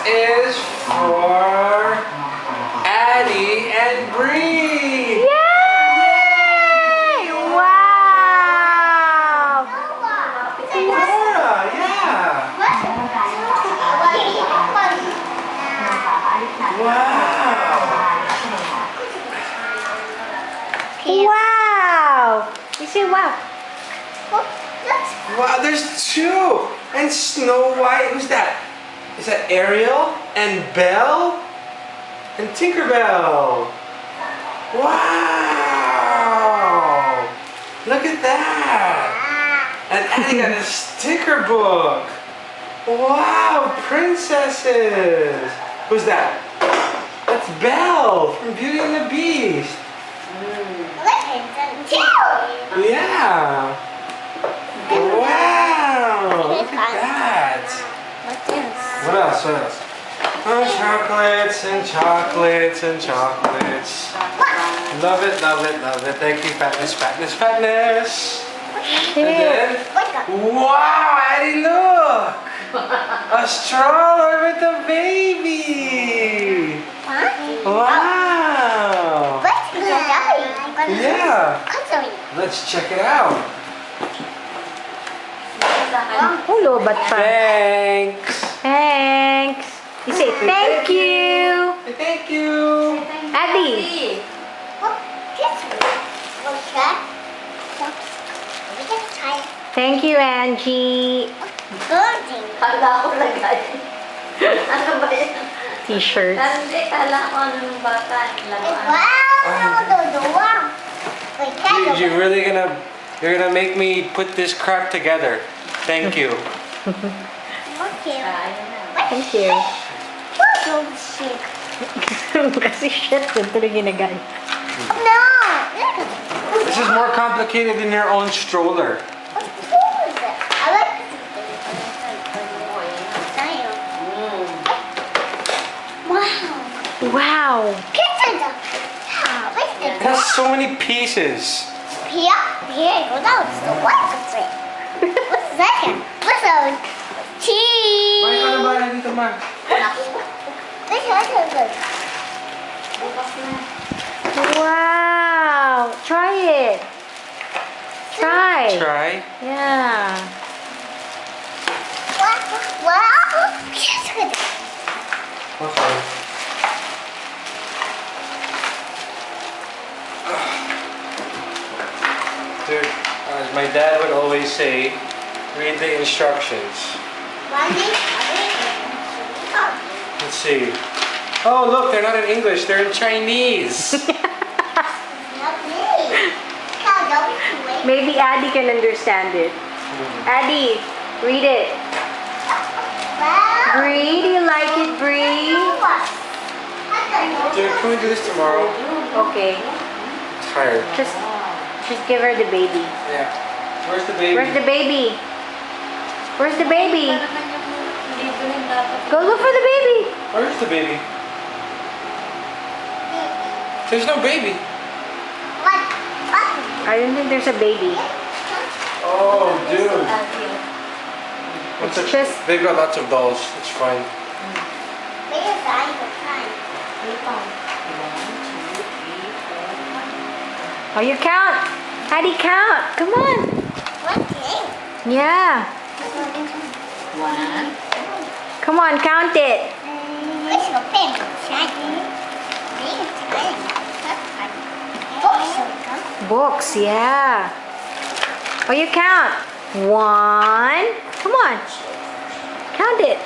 is for Addie and Bree. Yay! Wow! Yeah. Wow! You say wow. Wow, there's two. And Snow White. Who's that? Is that Ariel and Belle and Tinkerbell? Wow! Look at that. And Addie got a sticker book. Wow, princesses. Who's that? That's Belle from Beauty and the Beast. Yeah. Wow. Look at that. What else? What else? Oh, chocolates and chocolates and chocolates. Love it, love it, love it. Thank you, fatness, fatness, fatness. And then, wow, Addie, look! A stroller with a baby! Wow! Yeah! Let's check it out. Hello, but Thanks! thanks. You say thank you. Thank you! Addie. Thank you, Angie. Kala ko lagay. Ano ba yun? T-shirt. Hindi, kala ko ano nung bata. You're really you're gonna make me put this crap together. Thank you. Thank you. Kasi shit, ito rin ginagay. This is more complicated than your own stroller. Wow. It has so many pieces. Cheese. May ano ba dito, Ma? Wow. Try it. Try. Try. Yeah. Okay. Dude, as my dad would always say, read the instructions. Let's see. Oh, look, they're not in English, they're in Chinese. Maybe Addie can understand it. Addie, read it. Bree, do you like it, Bree? Dude, can we do this tomorrow? Okay. I'm tired. Just give her the baby. Yeah. Where's the baby? Where's the baby? Where's the baby? Go look for the baby. Where's the baby? There's no baby. I don't think there's a baby. Oh, dude. It's just... They've got lots of dolls. It's fine. Oh, you count. Addie, count. Come on. Yeah. 1. Come on, count it. Books, yeah. Oh, you count. 1. Come on. Count it.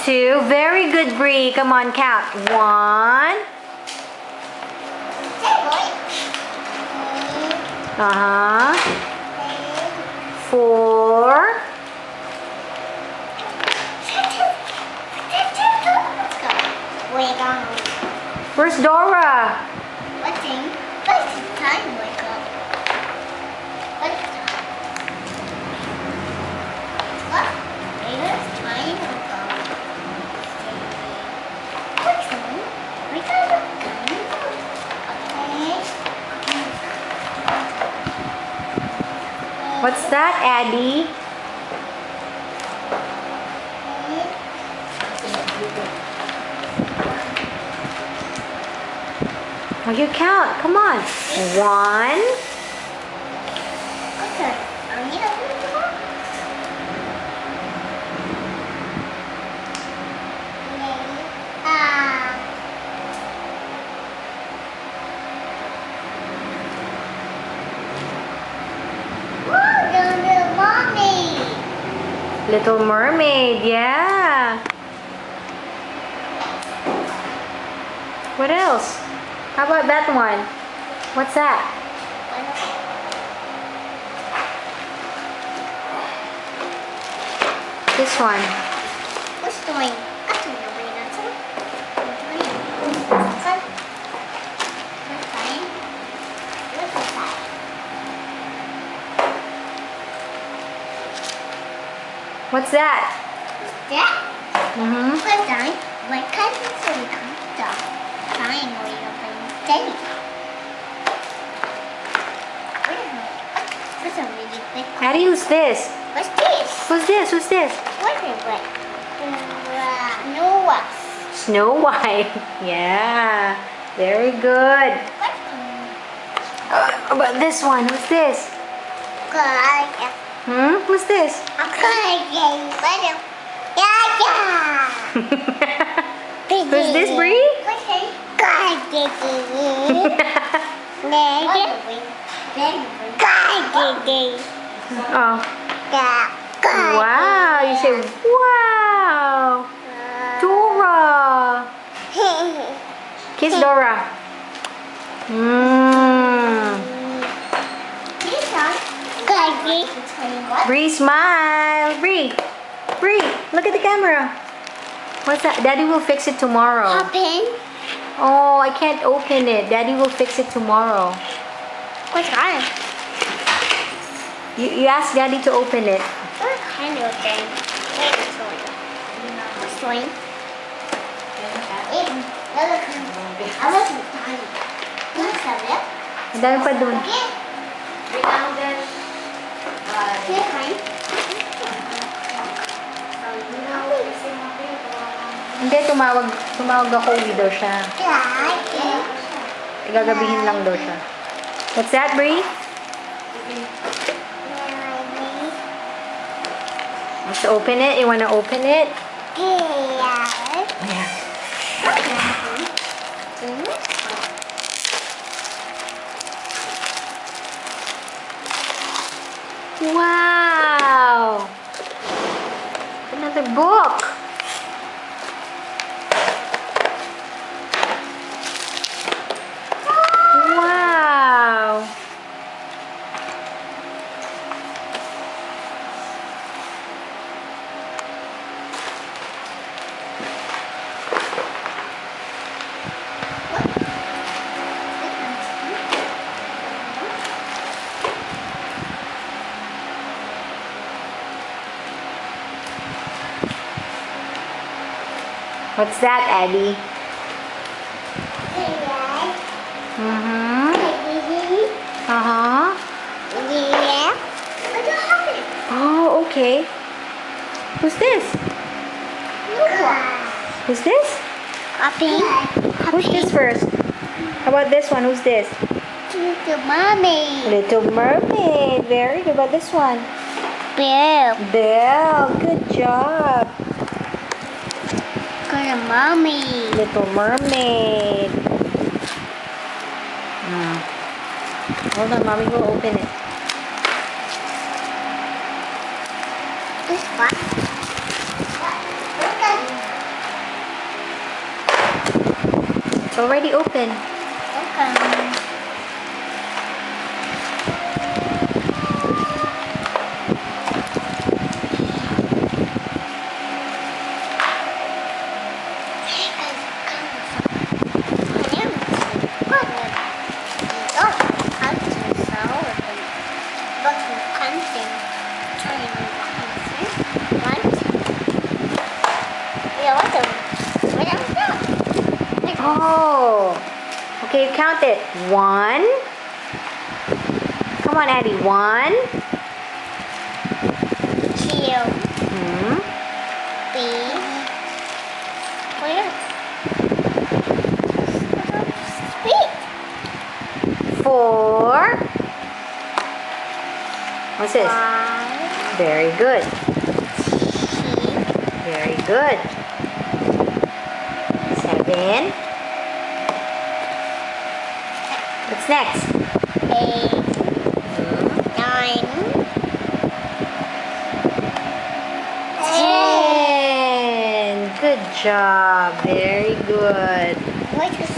2. Very good, Bree. Come on, count. 1. Uh-huh. 4. Where's Dora? What's that, Addie? Oh, you count. Come on. 1. Okay. Little Mermaid, yeah. What else? How about that one? What's that? This one. What's doing? What's that? Yeah. Mm-hmm. What time? What kind of food? Time we open steady. This is a really big. Addie, who's this? What's this? Who's this? Who's this? What is it? Noah. Snow White. Yeah. Very good. What? How about this one? Who's this? Good. Who's this? Who's this, Bree? Oh. Wow. You say, wow. Dora. Kiss Dora. Bree, smile. Bree. Bree, look at the camera. What's that? Daddy will fix it tomorrow. Oh, I can't open it. Daddy will fix it tomorrow. What's that? You ask Daddy to open it. What kind of thing? What's doing? I wasn't tiny. What's that? Ang dami pa dun. Hindi, tumawag ako, uwi daw siya. Gagabihin lang daw siya. What's that, Bree? Let's open it. You wanna open it? Yeah. Wow! Another book. Wow! What's that, Addie? Mm-hmm. Uh-huh. Oh, okay. Who's this? Who's this? Who's this first? How about this one? Who's this? Little Mermaid. Very good. How about this one? Belle. Good job. Mommy. Little Mermaid. Hold on, Mommy will open it. This one. It's already open. Okay. Oh. Okay, count it. 1. Come on, Addie. 1. 2, Hmm. 3, Where? Sweet. 4. What's this? 5. Very good. Very good. 7. What's next? 8. 9. 10. Good job. Very good. What is